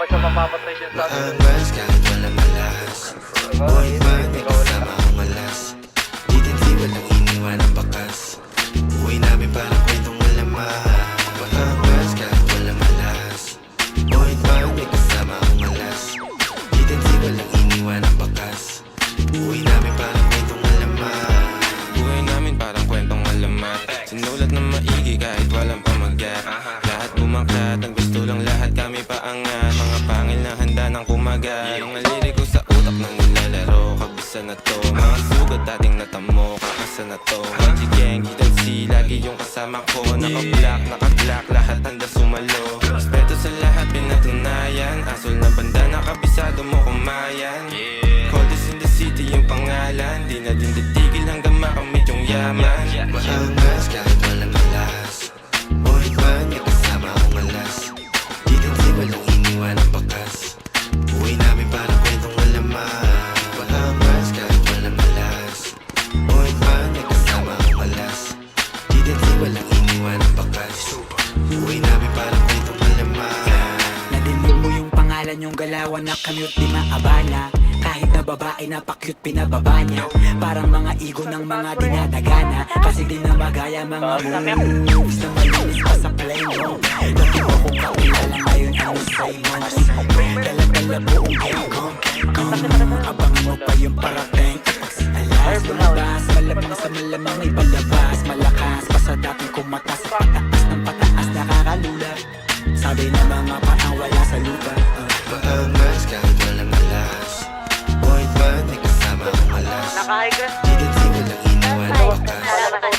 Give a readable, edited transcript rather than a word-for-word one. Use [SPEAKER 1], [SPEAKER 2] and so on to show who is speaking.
[SPEAKER 1] siya mapapatay din sa atin.
[SPEAKER 2] Maangas kahit walang alas. Boy man, may kasama akong malas. Di din si walang iniwan ang bakas. Uwi namin parang kwentong malaman. Maangas kahit walang alas. Boy man, may kasama akong malas. Di din si walang iniwan ang bakas. Uwi namin parang kwentong malaman.
[SPEAKER 3] Buhay namin parang kwentong alamat. Sinulat na maigi kahit walang pamagat. Lahat bumakat, ang gusto lang lahat kami paangat. Mga pangil na handa ng kumagat. Mga liriko sa utak na nilalaro, kabisa na to. Mga sugat dating natamo, kakasa na to. YG Gang, Idan C, lagi yung kasama ko. Naka-black, naka-black, lahat handa sumalo. Respeto sa lahat pinatunayan. Asol na banda, nakabisado mo kumayan. Coldest in the city yung pangalan. Di na din titigil hanggang makamit yung yaman.
[SPEAKER 2] Maangas kahit walang alas. Boy man, may kasama akong malas. Di din si walang iniwan ang bakas. Uwi namin parang kwentong malaman. Maangas kahit walang alas. Boy man, may kasama akong malas. Di din si walang iniwan ang bakas. Uwi namin parang kwentong malaman.
[SPEAKER 4] Nadinig mo yung pangalan yung galawan na commute di maabala. Kahit na babae na pa-cute pinababa niya. Parang mga ego ng mga dinadagana. Kasi di na magaya mga moves na malinis pa sa plane mo. Lagi mo kong kakilala ngayon ang say mo. Dala-dala buong gang ko. Abangan mo pa yung parating. Kapag si alas lumabas, malamang sa malamang may palabas. Malakas pa sa dating kumatas. Pataas ng pataas nakakalula. Sabi na mga paang wala sa lupa.
[SPEAKER 2] Maangas kahit walang alas. Boy man, may kasama akong malas.
[SPEAKER 1] Naka-high grass.
[SPEAKER 2] Di din si walang iniwan ang bakas.